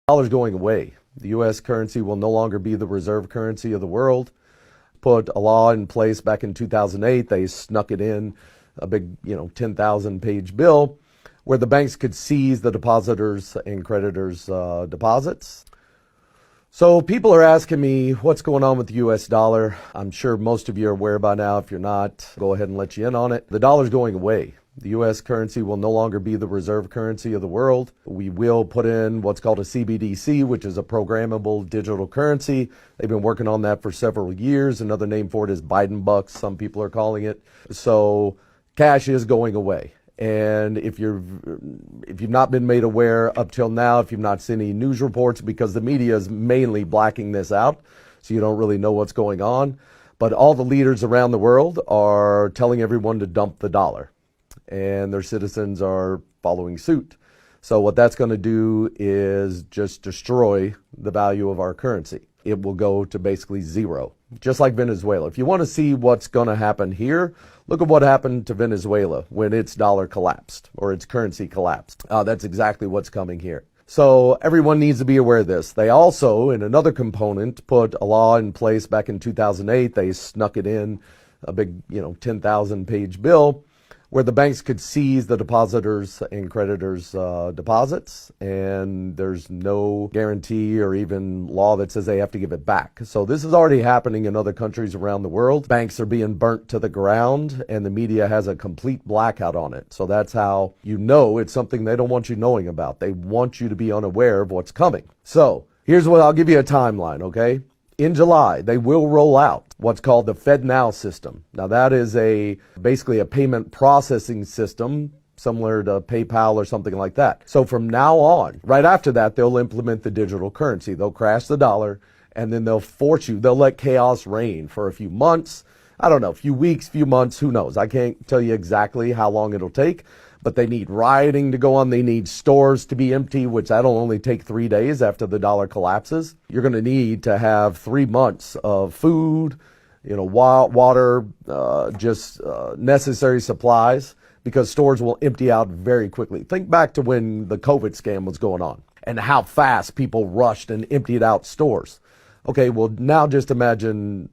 Dollar's going away. The U.S. currency will no longer be the reserve currency of the world. Put a law in place back in 2008. They snuck it in, a big, 10,000 page bill where the banks could seize the depositors' and creditors' deposits. So people are asking me what's going on with the U.S. dollar. I'm sure most of you are aware by now. If you're not, go ahead and let you in on it. The dollar's going away. The U.S. currency will no longer be the reserve currency of the world. We will put in what's called a CBDC, which is a programmable digital currency. They've been working on that for several years. Another name for it is Biden bucks, some people are calling it. So cash is going away. And if you've not been made aware up till now, if you've not seen any news reports, because the media is mainly blacking this out, so you don't really know what's going on. But all the leaders around the world are telling everyone to dump the dollar, and their citizens are following suit. So what that's going to do is just destroy the value of our currency. It will go to basically zero, just like Venezuela. If you want to see what's going to happen here, look at what happened to Venezuela when its dollar collapsed or its currency collapsed. That's exactly what's coming here. So everyone needs to be aware of this. They also, in another component, put a law in place back in 2008. They snuck it in, a big, 10,000 page bill where the banks could seize the depositors' and creditors' deposits, and there's no guarantee or even law that says they have to give it back. So this is already happening in other countries around the world. Banks are being burnt to the ground, and the media has a complete blackout on it. So that's how you know it's something they don't want you knowing about. They want you to be unaware of what's coming. So here's what I'll give you a timeline, okay? In July, they will roll out what's called the FedNow system. Now that is basically a payment processing system similar to PayPal or something like that. So from now on, right after that, they'll implement the digital currency. They'll crash the dollar, and then they'll let chaos reign for a few months. I don't know, a few weeks, few months, who knows? I can't tell you exactly how long it'll take, but they need rioting to go on. They need stores to be empty, which that'll only take 3 days after the dollar collapses. You're going to need to have 3 months of food, water, necessary supplies, because stores will empty out very quickly. Think back to when the COVID scam was going on and how fast people rushed and emptied out stores. Okay, well, now just imagine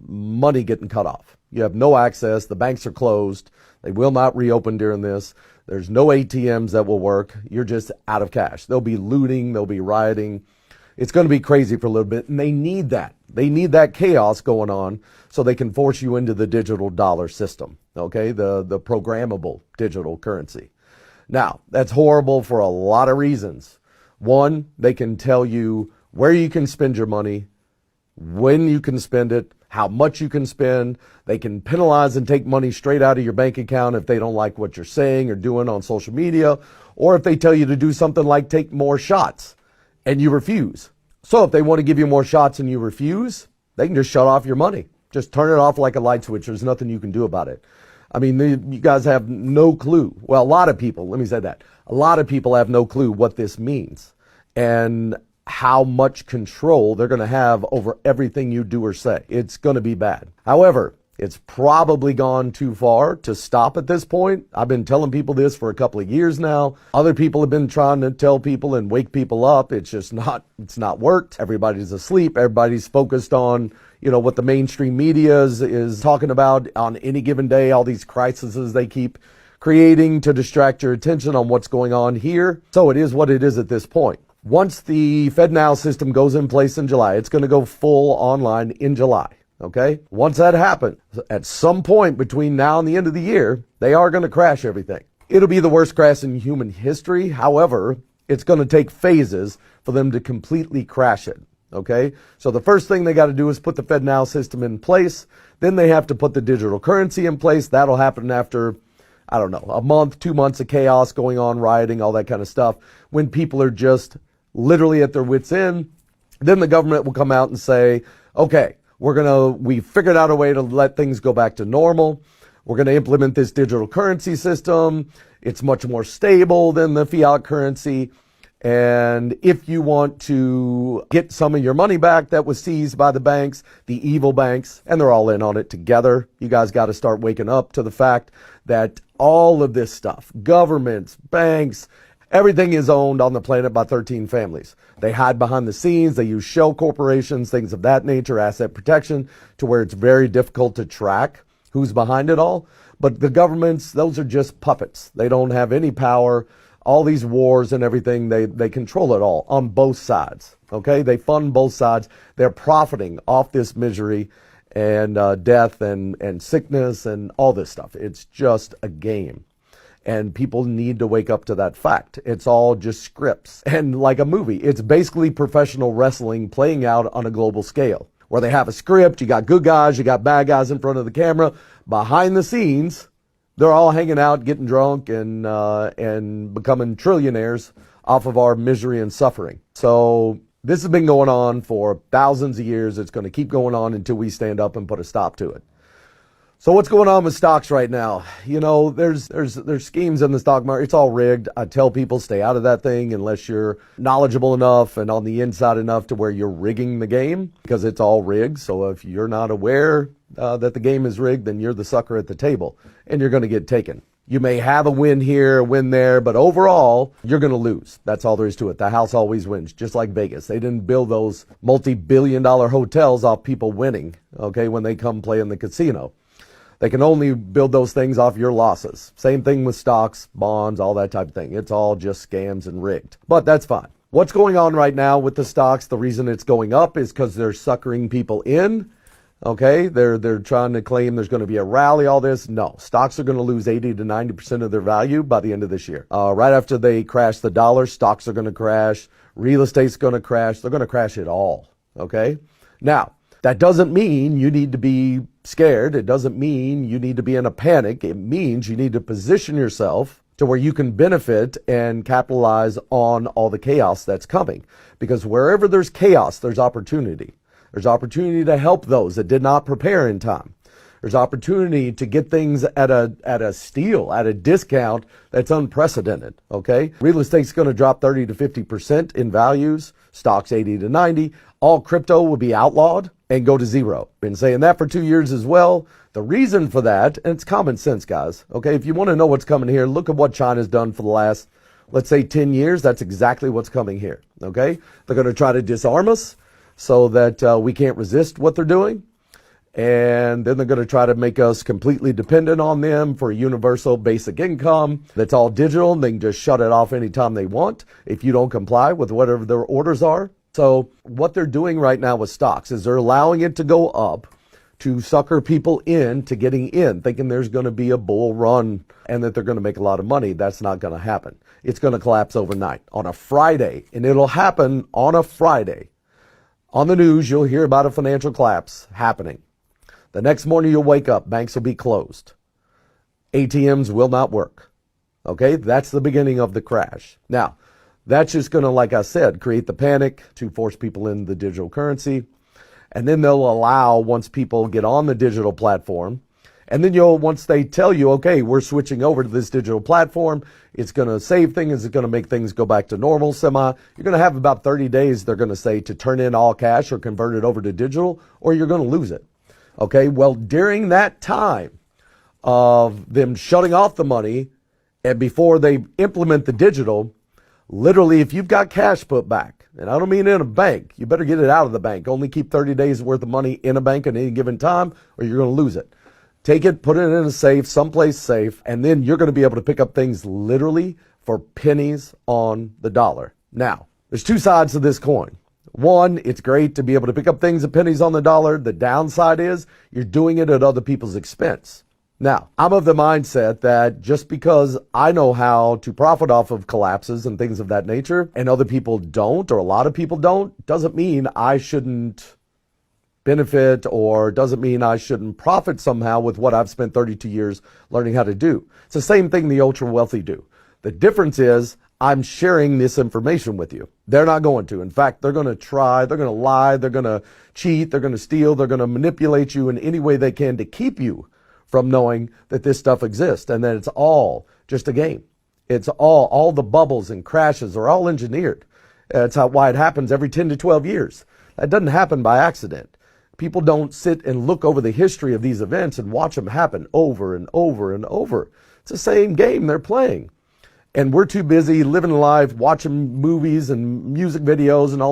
money getting cut off. You have no access. The banks are closed. They will not reopen during this. There's no ATMs that will work. You're just out of cash. There'll be looting. There'll be rioting. It's going to be crazy for a little bit, and they need that. They need that chaos going on so they can force you into the digital dollar system, okay, the programmable digital currency. Now, that's horrible for a lot of reasons. One, they can tell you where you can spend your money, when you can spend it, how much you can spend. They can penalize and take money straight out of your bank account if they don't like what you're saying or doing on social media, or if they tell you to do something like take more shots and you refuse. So if they want to give you more shots and you refuse, they can just shut off your money. Just turn it off like a light switch. There's nothing you can do about it. I mean, you guys have no clue. Well, a lot of people, let me say that. A lot of people have no clue what this means and how much control they're going to have over everything you do or say. It's going to be bad. However, it's probably gone too far to stop at this point. I've been telling people this for a couple of years now. Other people have been trying to tell people and wake people up. It's not worked. Everybody's asleep. Everybody's focused on, what the mainstream media is talking about on any given day, all these crises they keep creating to distract your attention on what's going on here. So it is what it is at this point. Once the FedNow system goes in place in July, it's going to go full online in July. Okay? Once that happens, at some point between now and the end of the year, they are going to crash everything. It'll be the worst crash in human history. However, it's going to take phases for them to completely crash it. Okay? So the first thing they got to do is put the FedNow system in place. Then they have to put the digital currency in place. That'll happen after, I don't know, a month, 2 months of chaos going on, rioting, all that kind of stuff. When people are just literally at their wits' end, then the government will come out and say, okay, we figured out a way to let things go back to normal. We're going to implement this digital currency system. It's much more stable than the fiat currency. And if you want to get some of your money back that was seized by the banks, the evil banks, and they're all in on it together, you guys got to start waking up to the fact that all of this stuff, governments, banks, Everything is owned on the planet by 13 families. They hide behind the scenes. They use shell corporations, things of that nature, asset protection, to where it's very difficult to track who's behind it all. But the governments, those are just puppets. They don't have any power. All these wars and everything, they control it all on both sides. Okay, they fund both sides. They're profiting off this misery and death and sickness and all this stuff. It's just a game. And people need to wake up to that fact. It's all just scripts. And like a movie, it's basically professional wrestling playing out on a global scale, where they have a script, you got good guys, you got bad guys in front of the camera. Behind the scenes, they're all hanging out, getting drunk, and becoming trillionaires off of our misery and suffering. So this has been going on for thousands of years. It's going to keep going on until we stand up and put a stop to it. So what's going on with stocks right now? You know, there's schemes in the stock market. It's all rigged. I tell people stay out of that thing unless you're knowledgeable enough and on the inside enough to where you're rigging the game, because it's all rigged. So if you're not aware that the game is rigged, then you're the sucker at the table and you're going to get taken. You may have a win here, a win there, but overall, you're going to lose. That's all there is to it. The house always wins, just like Vegas. They didn't build those multi-billion-dollar hotels off people winning, okay, when they come play in the casino. They can only build those things off your losses. Same thing with stocks, bonds, all that type of thing. It's all just scams and rigged. But that's fine. What's going on right now with the stocks, the reason it's going up is because they're suckering people in. Okay, they're trying to claim there's going to be a rally, all this. No, stocks are going to lose 80 to 90% of their value by the end of this year. Right after they crash the dollar, stocks are going to crash. Real estate's going to crash. They're going to crash it all. Okay, now that doesn't mean you need to be scared. It doesn't mean you need to be in a panic. It means you need to position yourself to where you can benefit and capitalize on all the chaos that's coming. Because wherever there's chaos, there's opportunity. There's opportunity to help those that did not prepare in time. There's opportunity to get things at a steal, at a discount that's unprecedented, okay? Real estate's going to drop 30 to 50% in values, stocks 80 to 90. All crypto will be outlawed and go to zero. Been saying that for 2 years as well. The reason for that, and it's common sense, guys, okay? If you want to know what's coming here, look at what China's done for the last, let's say, 10 years. That's exactly what's coming here, okay? They're going to try to disarm us so that we can't resist what they're doing. And then they're going to try to make us completely dependent on them for a universal basic income that's all digital. They can just shut it off anytime they want if you don't comply with whatever their orders are. So what they're doing right now with stocks is they're allowing it to go up to sucker people into getting in, thinking there's going to be a bull run and that they're going to make a lot of money. That's not going to happen. It's going to collapse overnight on a Friday, and it'll happen on a Friday. On the news, you'll hear about a financial collapse happening. The next morning you'll wake up, banks will be closed. ATMs will not work. Okay, that's the beginning of the crash. Now, that's just going to, like I said, create the panic to force people in the digital currency. And then they'll allow, once people get on the digital platform, and then once they tell you, okay, we're switching over to this digital platform, it's going to save things, it's going to make things go back to normal you're going to have about 30 days, they're going to say, to turn in all cash or convert it over to digital, or you're going to lose it. Okay, well, during that time of them shutting off the money and before they implement the digital, literally, if you've got cash put back, and I don't mean in a bank, you better get it out of the bank. Only keep 30 days worth of money in a bank at any given time, or you're going to lose it. Take it, put it in a safe, someplace safe, and then you're going to be able to pick up things literally for pennies on the dollar. Now, there's two sides to this coin. One, it's great to be able to pick up things at pennies on the dollar. The downside is you're doing it at other people's expense. Now, I'm of the mindset that just because I know how to profit off of collapses and things of that nature, and other people don't, or a lot of people don't, doesn't mean I shouldn't benefit or doesn't mean I shouldn't profit somehow with what I've spent 32 years learning how to do. It's the same thing the ultra wealthy do. The difference is I'm sharing this information with you. They're not going to. In fact, they're going to try, they're going to lie, they're going to cheat, they're going to steal, they're going to manipulate you in any way they can to keep you from knowing that this stuff exists and that it's all just a game. It's all the bubbles and crashes are all engineered. That's why it happens every 10 to 12 years. That doesn't happen by accident. People don't sit and look over the history of these events and watch them happen over and over and over. It's the same game they're playing. And we're too busy living life, watching movies and music videos and all